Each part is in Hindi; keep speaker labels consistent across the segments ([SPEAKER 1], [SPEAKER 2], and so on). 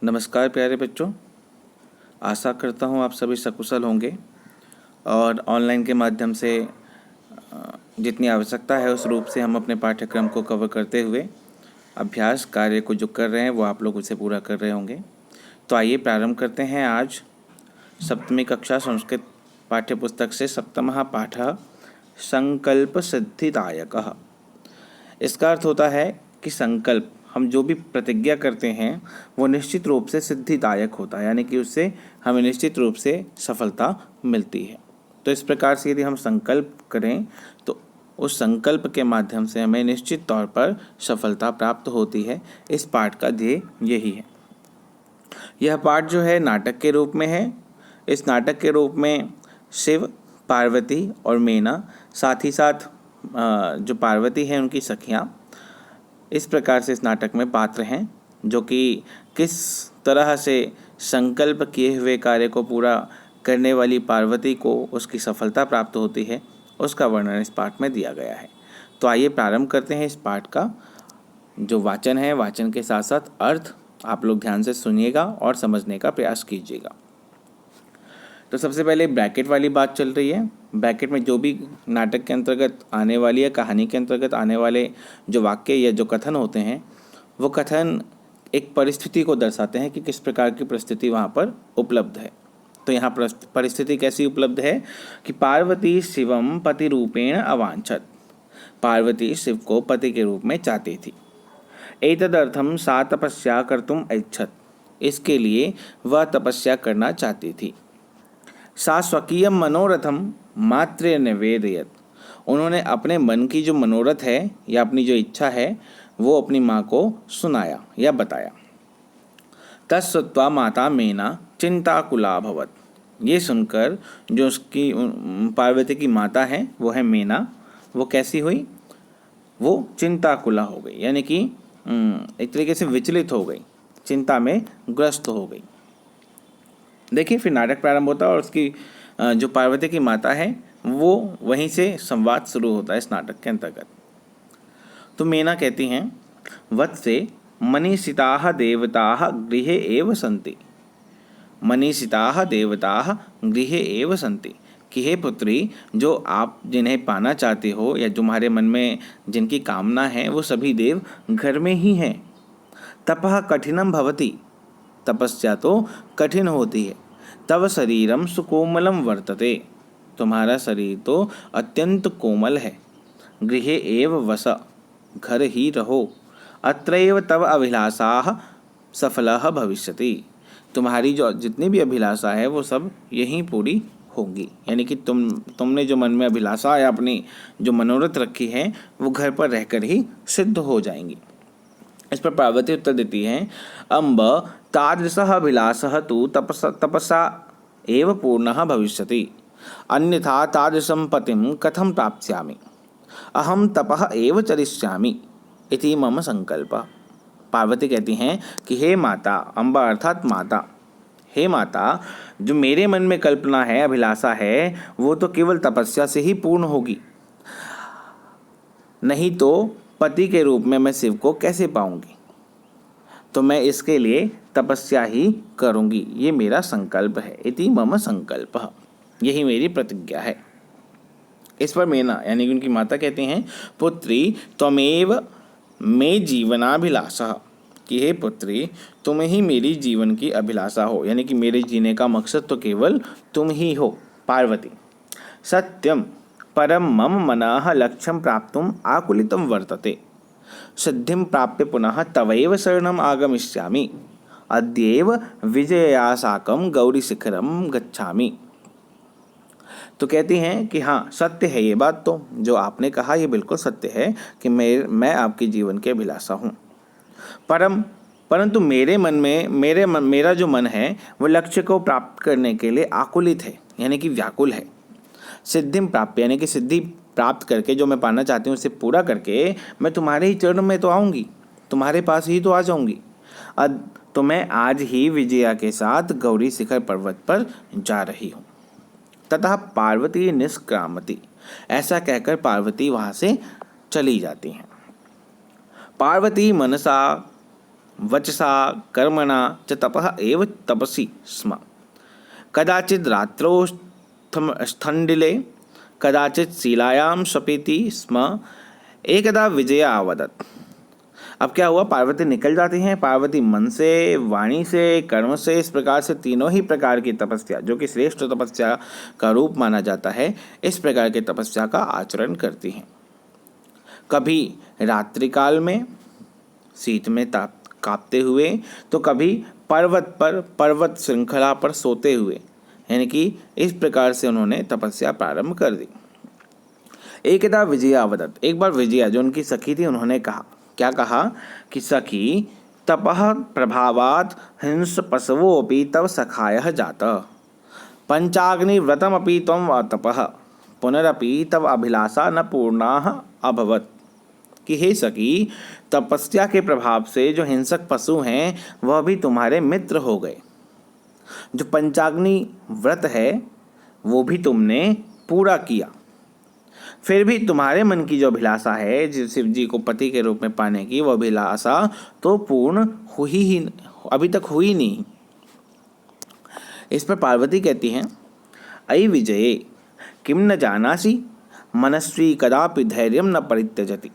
[SPEAKER 1] नमस्कार प्यारे बच्चों, आशा करता हूँ आप सभी सकुशल होंगे और ऑनलाइन के माध्यम से जितनी आवश्यकता है उस रूप से हम अपने पाठ्यक्रम को कवर करते हुए अभ्यास कार्य को जो कर रहे हैं वो आप लोग उसे पूरा कर रहे होंगे। तो आइए प्रारंभ करते हैं। आज सप्तमी कक्षा संस्कृत पाठ्यपुस्तक से सप्तमः पाठः संकल्प सिद्धिदायकः। इसका अर्थ होता है कि संकल्प, हम जो भी प्रतिज्ञा करते हैं वो निश्चित रूप से सिद्धिदायक होता है, यानी कि उससे हमें निश्चित रूप से सफलता मिलती है। तो इस प्रकार से यदि हम संकल्प करें तो उस संकल्प के माध्यम से हमें निश्चित तौर पर सफलता प्राप्त होती है। इस पाठ का ध्येय यही है। यह पाठ जो है नाटक के रूप में है। इस नाटक के रूप में शिव, पार्वती और मीना, साथ ही साथ जो पार्वती हैं उनकी सखियाँ, इस प्रकार से इस नाटक में पात्र हैं जो कि किस तरह से संकल्प किए हुए कार्य को पूरा करने वाली पार्वती को उसकी सफलता प्राप्त होती है, उसका वर्णन इस पाठ में दिया गया है। तो आइए प्रारंभ करते हैं। इस पाठ का जो वाचन है, वाचन के साथ साथ अर्थ आप लोग ध्यान से सुनिएगा और समझने का प्रयास कीजिएगा। तो सबसे पहले ब्रैकेट वाली बात चल रही है। ब्रैकेट में जो भी नाटक के अंतर्गत आने वाली या कहानी के अंतर्गत आने वाले जो वाक्य या जो कथन होते हैं, वो कथन एक परिस्थिति को दर्शाते हैं कि किस प्रकार की परिस्थिति वहाँ पर उपलब्ध है। तो यहाँ परिस्थिति कैसी उपलब्ध है कि पार्वती शिवम पति रूपेण अवांछत। पार्वती शिव को पति के रूप में चाहती थी। एतदर्थम सा तपस्या कर्तुम ऐच्छत। इसके लिए वह तपस्या करना चाहती थी। सा स्वकीय मनोरथम मात्र निवेदयत। उन्होंने अपने मन की जो मनोरथ है या अपनी जो इच्छा है वो अपनी माँ को सुनाया या बताया। तत्सुत्वा माता मीना चिंताकुला भवत। ये सुनकर जो उसकी पार्वती की माता है वो है मीना, वो कैसी हुई? वो चिंताकुला हो गई, यानी कि एक तरीके से विचलित हो गई, चिंता में ग्रस्त हो गई। देखिए, फिर नाटक प्रारंभ होता है और उसकी जो पार्वती की माता है वो वहीं से संवाद शुरू होता है इस नाटक के अंतर्गत। तो मीना कहती हैं, वत्से मनीषिताः देवताः गृहे एव सन्ति। मनीषिताः देवताः गृहे एव सन्ति, कि हे पुत्री, जो आप जिन्हें पाना चाहते हो या तुम्हारे मन में जिनकी कामना है वो सभी देव घर में ही हैं। तपः कठिनम भवति। तपस्या तो कठिन होती है। तव शरीरम सुकोमलम वर्तते। तुम्हारा शरीर तो अत्यंत कोमल है। गृहे एव वस। घर ही रहो। अत्रैव तव अभिलाषाः सफलः भविष्यति। तुम्हारी जो जितनी भी अभिलाषा है वो सब यहीं पूरी होंगी, यानी कि तुमने जो मन में अभिलाषा या अपनी जो मनोरथ रखी है वो घर पर रहकर ही सिद्ध हो जाएंगी। इस पर पार्वती उत्तर देती हैं, अम्ब तादृशः अभिलाषः तु तपसा एव पूर्णः भविष्यति। अन्यथा तादृशं पतिं कथं प्राप्स्यामि। अहं तपः एव चरिष्यामि इति मम संकल्पः। पार्वती कहती हैं कि हे माता, अम्बा अर्थात माता, हे माता, जो मेरे मन में कल्पना है, अभिलाषा है, वो तो केवल तपस्या से ही पूर्ण होगी, नहीं तो पति के रूप में मैं शिव को कैसे पाऊंगी। तो मैं इसके लिए तपस्या ही करूंगी, ये मेरा संकल्प है। इति मम संकल्पः, यही मेरी प्रतिज्ञा है। इस पर मीना यानी कि उनकी माता कहती हैं, पुत्री त्वमेव मे जीवनाभिलाषः, कि हे पुत्री, तुम ही मेरी जीवन की अभिलाषा हो, यानी कि मेरे जीने का मकसद तो केवल तुम ही हो। पार्वती, सत्यम परम मम मनः लक्ष्यं प्राप्तुम आकुलितं वर्तते। सिद्धिं प्राप्य पुनः तवैव शरणम् आगमिष्यामि। अद्यैव विजयया साकं गौरीशिखरं गच्छामि। तो कहती हैं कि हाँ, सत्य है ये बात, तो जो आपने कहा ये बिल्कुल सत्य है कि मैं आपके जीवन की अभिलाषा हूँ। परंतु मेरे मन में मेरा जो मन है वो लक्ष्य को प्राप्त करने के लिए आकुलित है, यानी कि व्याकुल है। सिद्धिम प्राप्य, यानी कि सिद्धि प्राप्त करके जो मैं पाना चाहती हूँ उसे पूरा करके मैं तुम्हारे ही चरण में तो आऊँगी, तुम्हारे पास ही तो आ जाऊँगी। तो मैं आज ही विजया के साथ गौरी शिखर पर्वत पर जा रही हूँ। ततः पार्वती निष्क्रामति। ऐसा कहकर पार्वती वहाँ से चली जाती हैं। पार्वती मनसा वचसा कर्मणा च तपः एव तपसि स्म। कदाचित् रात्रौ स्थण्डिले कदाचित् शिलायां शपेति स्म। एकदा विजया अवदत्। अब क्या हुआ, पार्वती निकल जाती हैं। पार्वती मन से, वाणी से, कर्म से, इस प्रकार से तीनों ही प्रकार की तपस्या, जो कि श्रेष्ठ तपस्या का रूप माना जाता है, इस प्रकार की तपस्या का आचरण करती हैं। कभी रात्रिकाल में शीत में कांपते हुए, तो कभी पर्वत पर, पर्वत श्रृंखला पर सोते हुए, यानी कि इस प्रकार से उन्होंने तपस्या प्रारंभ कर दी। एकदा विजया अवदत्। एक बार विजया, जो उनकी सखी थी, उन्होंने कहा, क्या कहा कि सखी, तपः प्रभावात् हिंस पशवोऽपि तव सखायः जातः, पंचाग्नि व्रतमपि त्वं अतपः, पुनरपि तव अभिलाषा न पूर्णाः अभवत्। कि हे सखी, तपस्या के प्रभाव से जो हिंसक पशु हैं वह भी तुम्हारे मित्र हो गए। जो पंचाग्नि व्रत है वो भी तुमने पूरा किया, फिर भी तुम्हारे मन की जो अभिलाषा है, जो शिव जी को पति के रूप में पाने की, वो अभिलाषा तो पूर्ण हुई ही अभी तक हुई नहीं। इस पर पार्वती कहती हैं, अयि विजये किम न जानासि, मनस्वी कदापि धैर्यं न परित्यजति,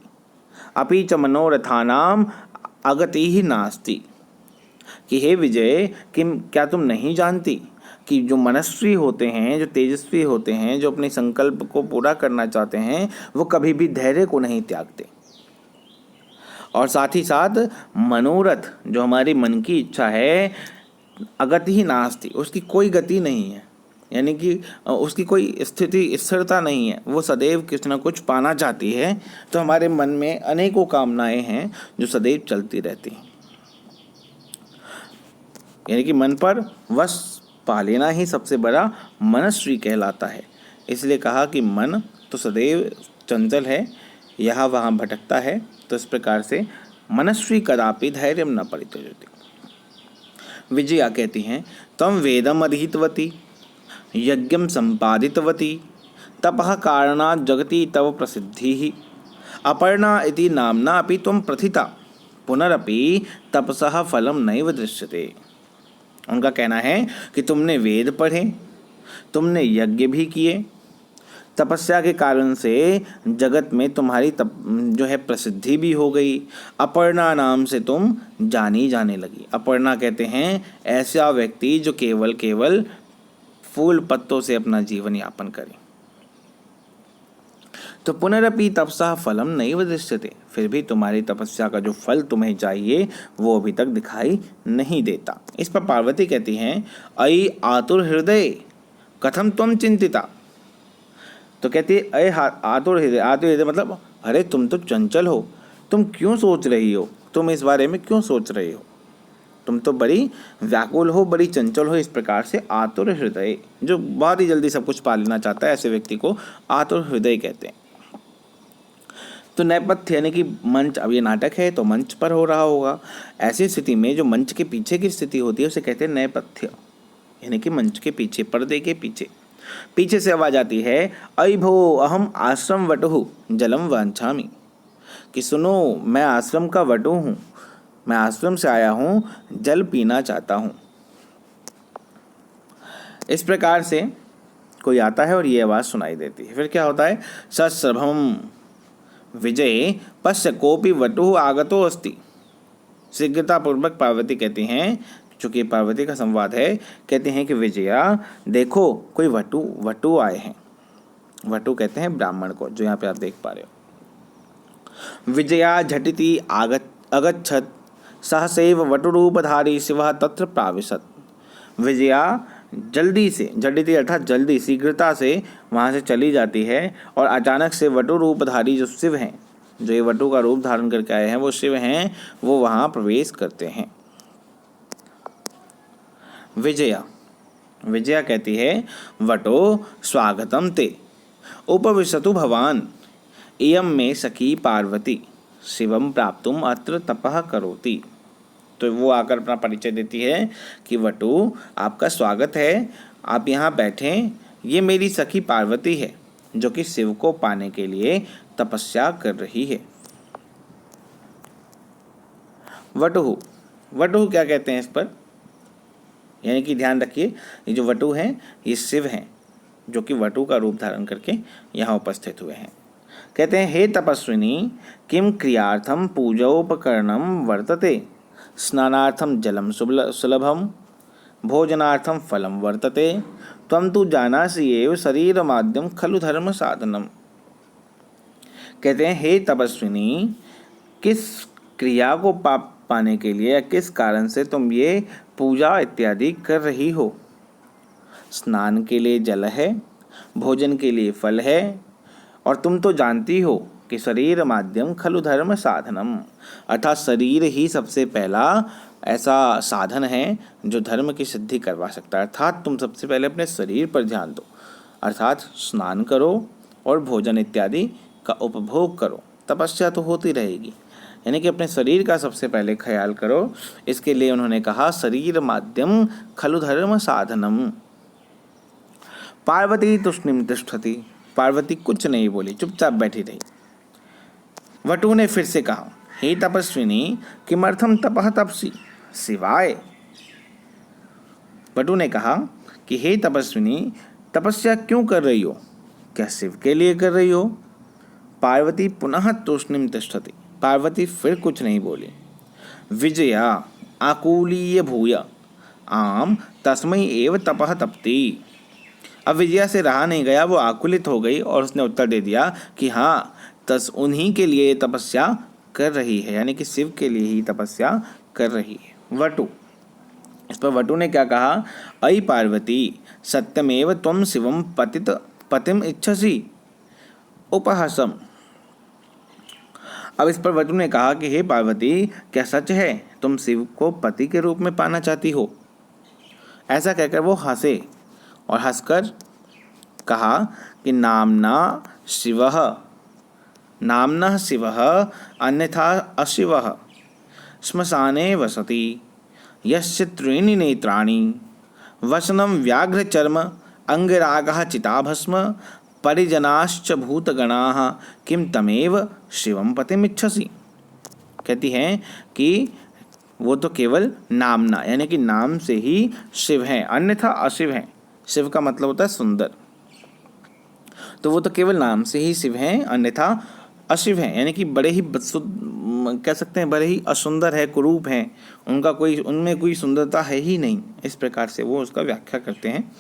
[SPEAKER 1] अपि च मनोरथानाम अगति ही नास्ति। कि हे विजय, क्या तुम नहीं जानती कि जो मनस्वी होते हैं, जो तेजस्वी होते हैं, जो अपने संकल्प को पूरा करना चाहते हैं, वो कभी भी धैर्य को नहीं त्यागते। और साथ ही साथ मनोरथ, जो हमारी मन की इच्छा है, अगति ही नास्ति, उसकी कोई गति नहीं है, यानी कि उसकी कोई स्थिति, स्थिरता नहीं है। वो सदैव कुछ न कुछ पाना चाहती है। तो हमारे मन में अनेकों कामनाएं हैं जो सदैव चलती रहती हैं, यानी कि मन पर वश पा लेना ही सबसे बड़ा मनस्वी कहलाता है। इसलिए कहा कि मन तो सदैव चंचल है, यहाँ वहाँ भटकता है। तो इस प्रकार से मनस्वी कदापि धैर्यं न परित्यजति। विजया कहती हैं, तम वेदम अधीतवती, यज्ञम संपादितवती, तपः कारणात् जगति तव प्रसिद्धि, अपर्णा इति नाम्ना अपि त्वं प्रथिता, पुनरपि तपसः फलम नैव दृश्यते। उनका कहना है कि तुमने वेद पढ़े, तुमने यज्ञ भी किए, तपस्या के कारण से जगत में तुम्हारी जो है प्रसिद्धि भी हो गई। अपर्णा नाम से तुम जानी जाने लगी। अपर्णा कहते हैं ऐसा व्यक्ति जो केवल फूल पत्तों से अपना जीवन यापन करे। तो पुनरपि तपसा फलम नैव दृश्यते, फिर भी तुम्हारी तपस्या का जो फल तुम्हें चाहिए वो अभी तक दिखाई नहीं देता। इस पर पार्वती कहती हैं, अयि आतुर हृदय कथम त्वं चिंतिता। तो कहती है, अय आतुर हृदय, आतुर हृदय मतलब अरे तुम तो चंचल हो, तुम क्यों सोच रही हो, तुम इस बारे में क्यों सोच रही हो, तुम तो बड़ी व्याकुल हो, बड़ी चंचल हो। इस प्रकार से आतुर हृदय, जो बहुत ही जल्दी सब कुछ पा लेना चाहता है, ऐसे व्यक्ति को आतुर हृदय कहते हैं। तो नेपथ्य यानी कि मंच, अब ये नाटक है तो मंच पर हो रहा होगा। ऐसी स्थिति में जो मंच के पीछे की स्थिति होती है उसे कहते हैं नेपथ्य, यानी कि मंच के पीछे, पर्दे के पीछे। पीछे से आवाज आती है, अयि भो अहम आश्रम वटुः जलम वांछामि, कि सुनो मैं आश्रम का वटु हूँ, मैं आश्रम से आया हूँ, जल पीना चाहता हूँ। इस प्रकार से कोई आता है और ये आवाज़ सुनाई देती है। फिर क्या होता है, सश्रभम विजय पश्य कोपि वटुः आगतो अस्ति। शीघ्रतापूर्वक पार्वती कहती हैं, चूँकि पार्वती का संवाद है, कहते हैं कि विजया देखो कोई वटु आए हैं। वटु कहते हैं ब्राह्मण को, जो यहाँ पे आप देख पा रहे हो। विजया झटिति अगच्छत सहसैव वटुरूपधारी शिवः तत्र प्राविशत। विजया जल्दी से, झटिति अर्थात जल्दी, शीघ्रता से वहाँ से चली जाती है और अचानक से वटु रूपधारी जो शिव हैं, जो ये वटु का रूप धारण करके आए हैं वो शिव हैं, वो वहाँ प्रवेश करते हैं। विजया कहती है, वटो स्वागतम ते उपविशतु भवान, इयं मे सखी पार्वती शिवम प्राप्तुम अत्र तपः करोति। तो वो आकर अपना परिचय देती है कि वटु आपका स्वागत है, आप यहाँ बैठें, ये मेरी सखी पार्वती है जो कि शिव को पाने के लिए तपस्या कर रही है। वटु वटु क्या कहते हैं इस पर, यानी कि ध्यान रखिए ये जो वटु हैं ये शिव हैं जो कि वटु का रूप धारण करके यहाँ उपस्थित हुए हैं। कहते हैं हे तपस्विनी किम क्रियार्थम पूजोपकरणम वर्तते, स्नानार्थम जलम सुलभम, भोजनार्थम फलम वर्तते, त्वं तु जानासि एव शरीर माध्यम खलु धर्म साधनम। कहते हैं हे तपस्विनी, किस क्रिया को पाने के लिए या किस कारण से तुम ये पूजा इत्यादि कर रही हो। स्नान के लिए जल है, भोजन के लिए फल है, और तुम तो जानती हो कि शरीर माध्यम खलु धर्म साधनम, अर्थात शरीर ही सबसे पहला ऐसा साधन है जो धर्म की सिद्धि करवा सकता है। अर्थात तुम सबसे पहले अपने शरीर पर ध्यान दो, अर्थात स्नान करो और भोजन इत्यादि का उपभोग करो, तपस्या तो होती रहेगी, यानी कि अपने शरीर का सबसे पहले ख्याल करो। इसके लिए उन्होंने कहा शरीर माध्यम खलु धर्म साधनम। पार्वती तुष्णिम तिष्ठति, पार्वती कुछ नहीं बोली, चुपचाप बैठी रही। वटु ने फिर से कहा हे तपस्विनी किमर्थम तपः तपसी शिवाय। वटु ने कहा कि हे तपस्विनी तपस्या क्यों कर रही हो, क्या शिव के लिए कर रही हो। पार्वती पुनः तूष्णीम तिष्ठति, पार्वती फिर कुछ नहीं बोली। विजया आकुलीय भूय आम तस्मै एव तपः तपती। अब विजया से रहा नहीं गया, वो आकुलित हो गई और उसने उत्तर दे दिया कि हाँ उन्हीं के लिए तपस्या कर रही है, यानी कि शिव के लिए ही तपस्या कर रही है। वटु, इस पर वटु ने क्या कहा, अयि पार्वती सत्यमेव त्वं शिवम पतिम इच्छसि उपहासम। अब इस पर वटु ने कहा कि हे पार्वती क्या सच है तुम शिव को पति के रूप में पाना चाहती हो। ऐसा कहकर वो हंसे और हंसकर कहा कि नामना शिवः अन्यथा अशिवः श्मशाने वसति यस्य त्रीणि नेत्राणि वसनं व्याघ्रचर्म अंगरागः चिताभस्म परिजनाश्च भूतगणाः किम तमेव शिवम पतिमिच्छसि। कहती हैं कि वो तो केवल नामना यानी कि नाम से ही शिव हैं, अन्यथा अशिव हैं। शिव का मतलब होता है सुंदर, तो वो तो केवल नाम से ही शिव हैं, अन्यथा अशिव हैं, यानी कि बड़े ही कह सकते हैं बड़े ही असुंदर है, कुरूप हैं, उनमें कोई सुंदरता है ही नहीं। इस प्रकार से वो उसका व्याख्या करते हैं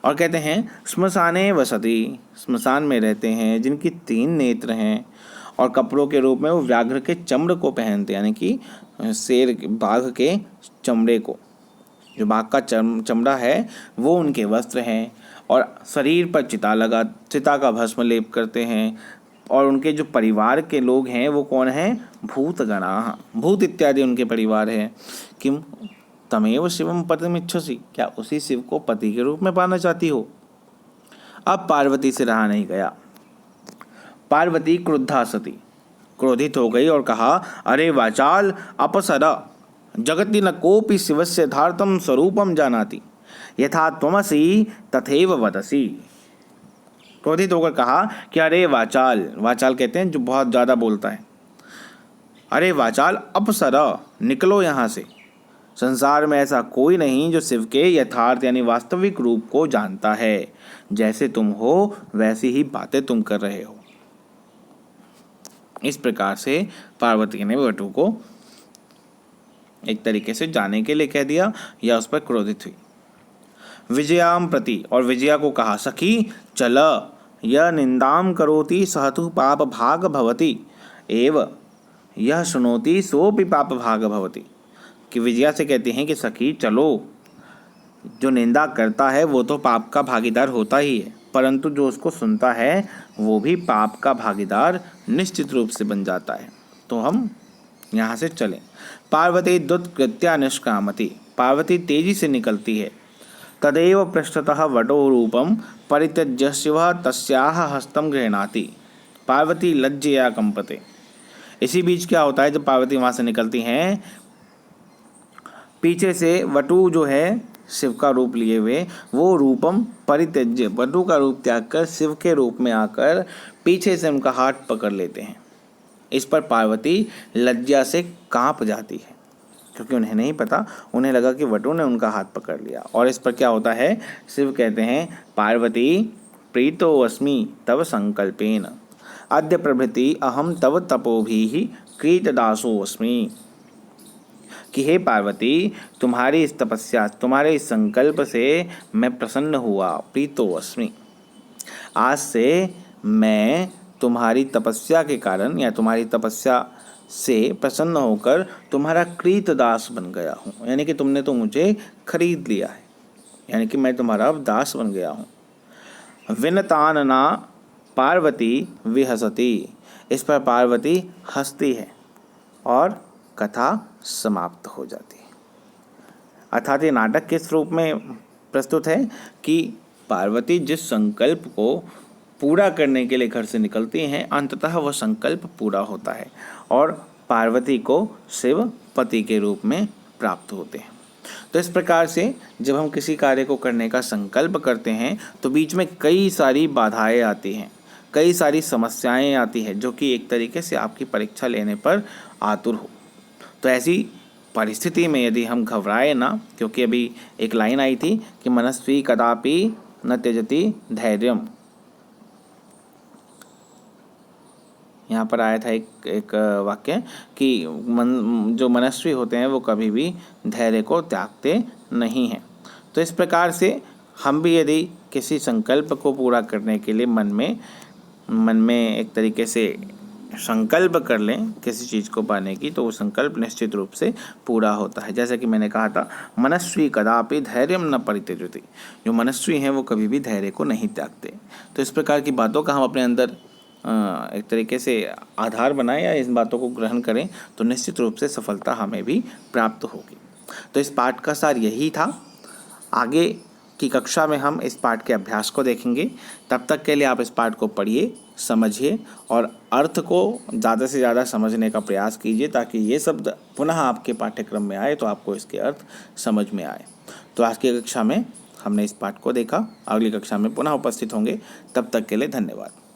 [SPEAKER 1] और कहते हैं श्मशाने वसति, श्मशान में रहते हैं, जिनकी 3 नेत्र हैं और कपड़ों के रूप में वो व्याघ्र के चमड़ को पहनते हैं, यानी कि बाघ के चमड़े को, जो बाघ का चमड़ा है वो उनके वस्त्र हैं, और शरीर पर चिता का भस्म लेप करते हैं। और उनके जो परिवार के लोग हैं वो कौन हैं, भूतगणाः, भूत इत्यादि उनके परिवार हैं। किम तमेव शिवम पतिमिच्छसि, क्या उसी शिव को पति के रूप में पाना चाहती हो। अब पार्वती से रहा नहीं गया, पार्वती क्रुद्धा सती, क्रोधित हो गई और कहा अरे वाचाल अपसर जगति न कोपि शिवस्य यथार्थं स्वरूपम जानाति यथा त्वमसि तथैव वदसि। क्रोधित होकर कहा कि अरे वाचाल, वाचाल कहते हैं जो बहुत ज़्यादा बोलता है, अरे वाचाल अपसर, निकलो यहाँ से। संसार में ऐसा कोई नहीं जो शिव के यथार्थ यानी वास्तविक रूप को जानता है, जैसे तुम हो वैसी ही बातें तुम कर रहे हो। इस प्रकार से पार्वती ने वटु को एक तरीके से जाने के लिए कह दिया या उस पर क्रोधित हुई। विजयाम प्रति, और विजया को कहा सखी चल यह निंदाम करोति सहतु पाप भाग भवति एव यह सुनोति सोपि पाप भाग भवति। कि विजया से कहती हैं कि सखी चलो, जो निंदा करता है वो तो पाप का भागीदार होता ही है, परंतु जो उसको सुनता है वो भी पाप का भागीदार निश्चित रूप से बन जाता है, तो हम यहाँ से चलें। पार्वती दुत्कृत्या निष्क्रामति, पार्वती तेजी से निकलती है। तदेव पृष्ठतः वटो रूपम परित्यज्य शिवः तस्याः हस्तं गृह्णाति, पार्वती लज्जया कंपते। इसी बीच क्या होता है, जब पार्वती वहाँ से निकलती हैं, पीछे से वटु जो है शिव का रूप लिए हुए वो रूपम परित्यज्य, वटु का रूप त्याग कर शिव के रूप में आकर पीछे से उनका हाथ पकड़ लेते हैं। इस पर पार्वती लज्जा से कांप जाती है, क्योंकि उन्हें नहीं पता, उन्हें लगा कि वटु ने उनका हाथ पकड़ लिया। और इस पर क्या होता है, शिव कहते हैं पार्वती प्रीतो अस्मि तव संकल्पेन अद्य प्रभृति अहम तव तपोभिः कृतदासो अस्मि। कि हे पार्वती, तुम्हारी इस तपस्या, तुम्हारे इस संकल्प से मैं प्रसन्न हुआ, प्रीतो अस्मि। आज से मैं तुम्हारी तपस्या के कारण या तुम्हारी तपस्या से प्रसन्न होकर तुम्हारा कृतदास बन गया हूँ। यानी कि तुमने तो मुझे खरीद लिया है, यानी कि मैं तुम्हारा दास बन गया हूँ। विनतानना पार्वती विहसती। इस पर पार्वती हंसती है और कथा समाप्त हो जाती है। अर्थात ये नाटक किस रूप में प्रस्तुत है कि पार्वती जिस संकल्प को पूरा करने के लिए घर से निकलती हैं, अंततः वह संकल्प पूरा होता है और पार्वती को शिव पति के रूप में प्राप्त होते हैं। तो इस प्रकार से जब हम किसी कार्य को करने का संकल्प करते हैं तो बीच में कई सारी बाधाएं आती हैं, कई सारी समस्याएं आती हैं, जो कि एक तरीके से आपकी परीक्षा लेने पर आतुर हो। तो ऐसी परिस्थिति में यदि हम घबराए ना, क्योंकि अभी एक लाइन आई थी कि मनस्वी कदापि न त्यजति धैर्यम, यहाँ पर आया था एक वाक्य कि जो मनस्वी होते हैं वो कभी भी धैर्य को त्यागते नहीं हैं। तो इस प्रकार से हम भी यदि किसी संकल्प को पूरा करने के लिए मन में एक तरीके से संकल्प कर लें किसी चीज़ को पाने की, तो वो संकल्प निश्चित रूप से पूरा होता है। जैसा कि मैंने कहा था, मनस्वी कदापि धैर्यम न परित्यजति। जो मनस्वी हैं वो कभी भी धैर्य को नहीं त्यागते। तो इस प्रकार की बातों का हम अपने अंदर एक तरीके से आधार बनाएं या इन बातों को ग्रहण करें तो निश्चित रूप से सफलता हमें भी प्राप्त होगी। तो इस पाठ का सार यही था। आगे की कक्षा में हम इस पाठ के अभ्यास को देखेंगे। तब तक के लिए आप इस पाठ को पढ़िए, समझिए और अर्थ को ज़्यादा से ज़्यादा समझने का प्रयास कीजिए, ताकि ये शब्द पुनः आपके पाठ्यक्रम में आए तो आपको इसके अर्थ समझ में आए। तो आज की कक्षा में हमने इस पाठ को देखा। अगली कक्षा में पुनः उपस्थित होंगे। तब तक के लिए धन्यवाद।